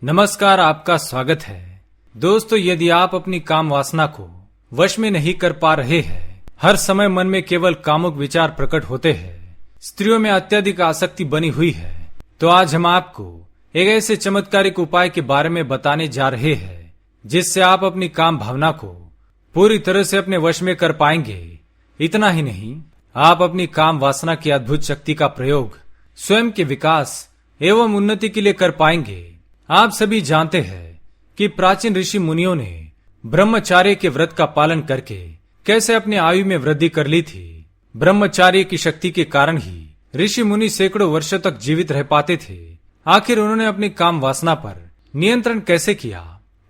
नमस्कार, आपका स्वागत है। दोस्तों, यदि आप अपनी काम वासना को वश में नहीं कर पा रहे हैं, हर समय मन में केवल कामुक विचार प्रकट होते हैं, स्त्रियों में अत्यधिक आसक्ति बनी हुई है, तो आज हम आपको एक ऐसे चमत्कारिक उपाय के बारे में बताने जा रहे हैं जिससे आप अपनी काम भावना को पूरी तरह से अपने वश में कर पाएंगे। इतना ही नहीं, आप अपनी काम वासना की अद्भुत शक्ति का प्रयोग स्वयं के विकास एवं उन्नति के लिए कर पाएंगे। आप सभी जानते हैं कि प्राचीन ऋषि मुनियों ने ब्रह्मचार्य के व्रत का पालन करके कैसे अपनी आयु में वृद्धि कर ली थी। ब्रह्मचार्य की शक्ति के कारण ही ऋषि मुनि सैकड़ों वर्षों तक जीवित रह पाते थे। आखिर उन्होंने अपनी काम वासना पर नियंत्रण कैसे किया?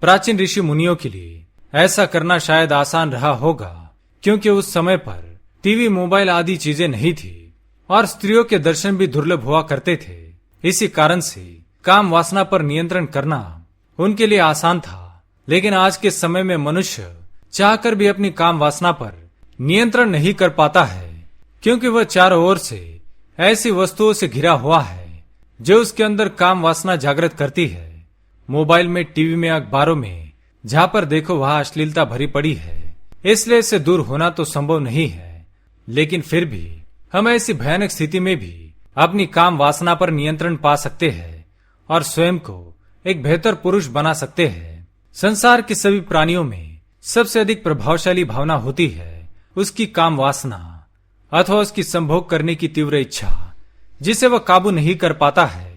प्राचीन ऋषि मुनियों के लिए ऐसा करना शायद आसान रहा होगा, क्योंकि उस समय पर टीवी, मोबाइल आदि चीजें नहीं थी और स्त्रियों के दर्शन भी दुर्लभ हुआ करते थे। इसी कारण से काम वासना पर नियंत्रण करना उनके लिए आसान था। लेकिन आज के समय में मनुष्य चाहकर भी अपनी काम वासना पर नियंत्रण नहीं कर पाता है, क्योंकि वह चारों ओर से ऐसी वस्तुओं से घिरा हुआ है जो उसके अंदर काम वासना जागृत करती है। मोबाइल में, टीवी में, अखबारों में जहां पर देखो वहां अश्लीलता भरी पड़ी है, इसलिए इससे दूर होना तो संभव नहीं है। लेकिन फिर भी हम ऐसी भयानक स्थिति में भी अपनी काम वासना पर नियंत्रण पा सकते हैं और स्वयं को एक बेहतर पुरुष बना सकते हैं। संसार के सभी प्राणियों में सबसे अधिक प्रभावशाली भावना होती है उसकी काम वासना अथवा उसकी संभोग करने की तीव्र इच्छा, जिसे वह काबू नहीं कर पाता है।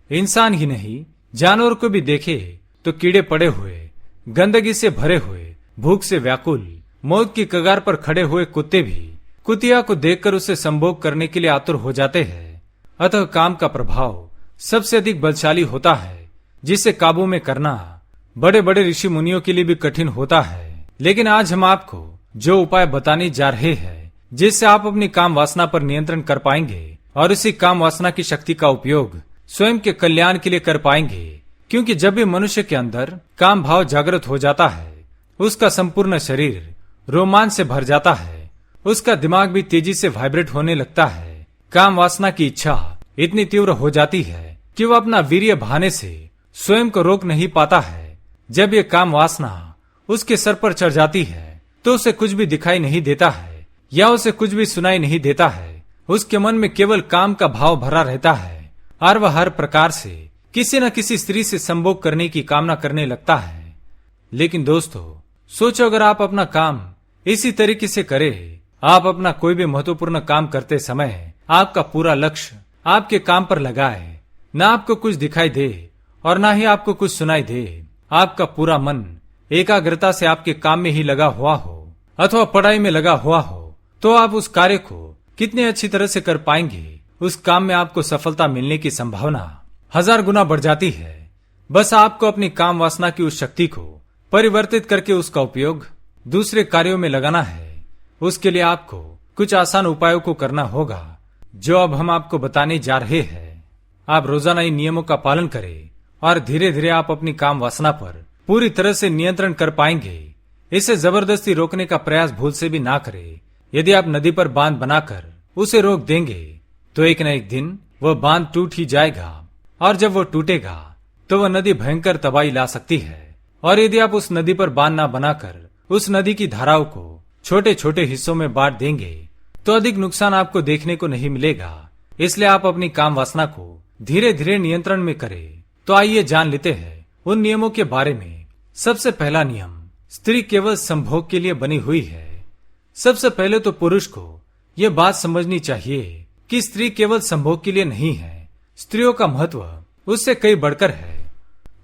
इंसान ही नहीं, जानवर को भी देखे तो कीड़े पड़े हुए, गंदगी से भरे हुए, भूख से व्याकुल, मौत की कगार पर खड़े हुए कुत्ते भी कुतिया को देखकर उसे संभोग करने के लिए आतुर हो जाते हैं। अतः काम का प्रभाव सबसे अधिक बलशाली होता है, जिसे काबू में करना बड़े बड़े ऋषि मुनियों के लिए भी कठिन होता है। लेकिन आज हम आपको जो उपाय बताने जा रहे हैं जिससे आप अपनी काम वासना पर नियंत्रण कर पाएंगे और इसी काम वासना की शक्ति का उपयोग स्वयं के कल्याण के लिए कर पाएंगे। क्योंकि जब भी मनुष्य के अंदर काम भाव जागृत हो जाता है, उसका संपूर्ण शरीर रोमांच से भर जाता है, उसका दिमाग भी तेजी से वाइब्रेट होने लगता है। काम वासना की इच्छा इतनी तीव्र हो जाती है कि वह अपना वीर्य बहाने से स्वयं को रोक नहीं पाता है। जब ये काम वासना उसके सर पर चढ़ जाती है तो उसे कुछ भी दिखाई नहीं देता है या उसे कुछ भी सुनाई नहीं देता है। उसके मन में केवल काम का भाव भरा रहता है और वह हर प्रकार से किसी न किसी स्त्री से संभोग करने की कामना करने लगता है। लेकिन दोस्तों, सोचो, अगर आप अपना काम इसी तरीके से करें, आप अपना कोई भी महत्वपूर्ण काम करते समय आपका पूरा लक्ष्य आपके काम पर लगाए, न आपको कुछ दिखाई दे और न ही आपको कुछ सुनाई दे, आपका पूरा मन एकाग्रता से आपके काम में ही लगा हुआ हो अथवा पढ़ाई में लगा हुआ हो, तो आप उस कार्य को कितनी अच्छी तरह से कर पाएंगे। उस काम में आपको सफलता मिलने की संभावना 1000 गुना बढ़ जाती है। बस आपको अपनी काम वासना की उस शक्ति को परिवर्तित करके उसका उपयोग दूसरे कार्यों में लगाना है। उसके लिए आपको कुछ आसान उपायों को करना होगा, जो अब हम आपको बताने जा रहे हैं। आप रोजाना इन नियमों का पालन करें और धीरे धीरे आप अपनी काम वासना पर पूरी तरह से नियंत्रण कर पाएंगे। इसे जबरदस्ती रोकने का प्रयास भूल से भी ना करें। यदि आप नदी पर बांध बनाकर उसे रोक देंगे तो एक न एक दिन वह बांध टूट ही जाएगा, और जब वह टूटेगा तो वह नदी भयंकर तबाही ला सकती है। और यदि आप उस नदी पर बांध ना बनाकर उस नदी की धाराओं को छोटे छोटे हिस्सों में बांट देंगे तो अधिक नुकसान आपको देखने को नहीं मिलेगा। इसलिए आप अपनी काम वासना को धीरे धीरे नियंत्रण में करें। तो आइए जान लेते हैं उन नियमों के बारे में। सबसे पहला नियम, स्त्री केवल संभोग के लिए बनी हुई है। सबसे पहले तो पुरुष को यह बात समझनी चाहिए कि स्त्री केवल संभोग के लिए नहीं है, स्त्रियों का महत्व उससे कई बढ़कर है।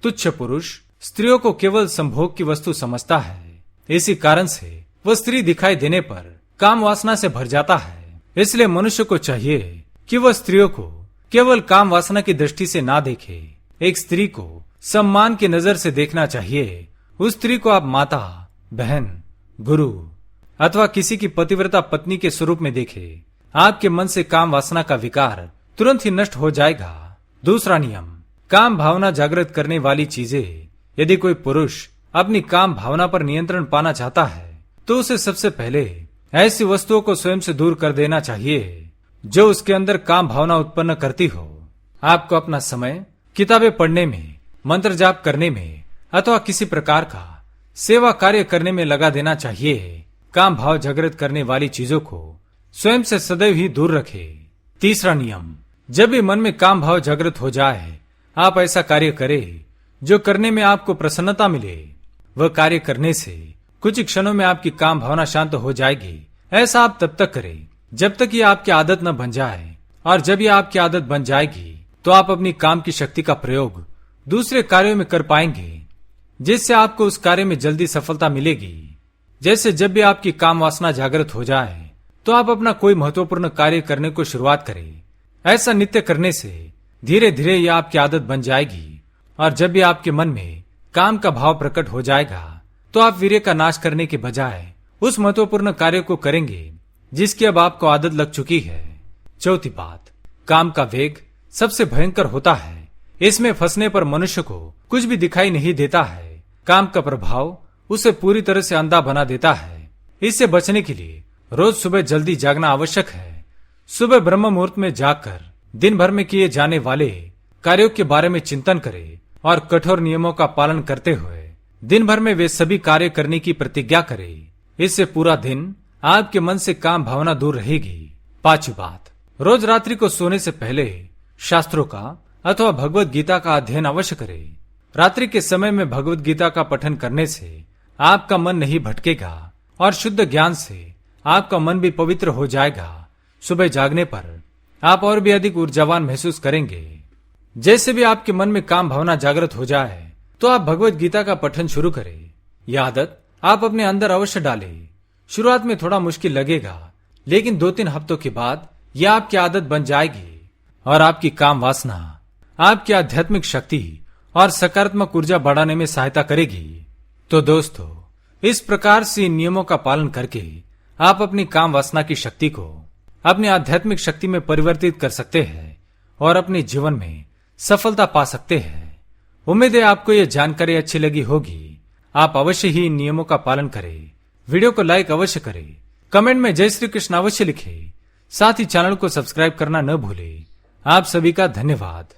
तुच्छ पुरुष स्त्रियों को केवल संभोग की वस्तु समझता है। इसी कारण से वह स्त्री दिखाई देने पर काम वासना से भर जाता है। इसलिए मनुष्य को चाहिए कि वह स्त्रियों को केवल काम वासना की दृष्टि से ना देखे। एक स्त्री को सम्मान की नजर से देखना चाहिए। उस स्त्री को आप माता, बहन, गुरु अथवा किसी की पतिव्रता पत्नी के स्वरूप में देखे। आपके मन से काम वासना का विकार तुरंत ही नष्ट हो जाएगा। दूसरा नियम, काम भावना जागृत करने वाली चीजें। यदि कोई पुरुष अपनी काम भावना पर नियंत्रण पाना चाहता है तो उसे सबसे पहले ऐसी वस्तुओं को स्वयं से दूर कर देना चाहिए जो उसके अंदर काम भावना उत्पन्न करती हो। आपको अपना समय किताबें पढ़ने में मंत्र जाप करने में अथवा किसी प्रकार का सेवा कार्य करने में लगा देना चाहिए। काम भाव जागृत करने वाली चीजों को स्वयं से सदैव ही दूर रखे। तीसरा नियम, जब भी मन में काम भाव जागृत हो जाए, आप ऐसा कार्य करें जो करने में आपको प्रसन्नता मिले। वह कार्य करने से कुछ ही क्षणों में आपकी काम भावना शांत हो जाएगी। ऐसा आप तब तक करें जब तक ये आपकी आदत न बन जाए, और जब ये आपकी आदत बन जाएगी तो आप अपनी काम की शक्ति का प्रयोग दूसरे कार्यों में कर पाएंगे, जिससे आपको उस कार्य में जल्दी सफलता मिलेगी। जैसे जब भी आपकी काम वासना जागृत हो जाए तो आप अपना कोई महत्वपूर्ण कार्य करने को शुरुआत करें। ऐसा नित्य करने से धीरे धीरे यह आपकी आदत बन जाएगी, और जब भी आपके मन में काम का भाव प्रकट हो जाएगा तो आप वीर्य का नाश करने के बजाय उस महत्वपूर्ण कार्य को करेंगे जिसकी अब आपको आदत लग चुकी है। चौथी बात, काम का वेग सबसे भयंकर होता है। इसमें फंसने पर मनुष्य को कुछ भी दिखाई नहीं देता है। काम का प्रभाव उसे पूरी तरह से अंधा बना देता है। इससे बचने के लिए रोज सुबह जल्दी जागना आवश्यक है। सुबह ब्रह्म मुहूर्त में जागकर दिन भर में किए जाने वाले कार्यों के बारे में चिंतन करें और कठोर नियमों का पालन करते हुए दिन भर में वे सभी कार्य करने की प्रतिज्ञा करें। इससे पूरा दिन आपके मन से काम भावना दूर रहेगी। पांचवी बात, रोज रात्रि को सोने से पहले शास्त्रों का अथवा भगवत गीता का अध्ययन अवश्य करें। रात्रि के समय में भगवत गीता का पठन करने से आपका मन नहीं भटकेगा और शुद्ध ज्ञान से आपका मन भी पवित्र हो जाएगा। सुबह जागने पर आप और भी अधिक ऊर्जावान महसूस करेंगे। जैसे भी आपके मन में काम भावना जागृत हो जाए तो आप भगवत गीता का पठन शुरू करें। यह आदत आप अपने अंदर अवश्य डालें। शुरुआत में थोड़ा मुश्किल लगेगा, लेकिन 2-3 हफ्तों के बाद यह आपकी आदत बन जाएगी और आपकी काम वासना, आपकी आध्यात्मिक शक्ति और सकारात्मक ऊर्जा बढ़ाने में सहायता करेगी। तो दोस्तों, इस प्रकार से इन नियमों का पालन करके आप अपनी काम वासना की शक्ति को अपनी आध्यात्मिक शक्ति में परिवर्तित कर सकते हैं और अपने जीवन में सफलता पा सकते हैं। उम्मीद है आपको यह जानकारी अच्छी लगी होगी। आप अवश्य ही इन नियमों का पालन करें। वीडियो को लाइक अवश्य करें, कमेंट में जय श्री कृष्ण अवश्य लिखें। साथ ही चैनल को सब्सक्राइब करना न भूलें। आप सभी का धन्यवाद।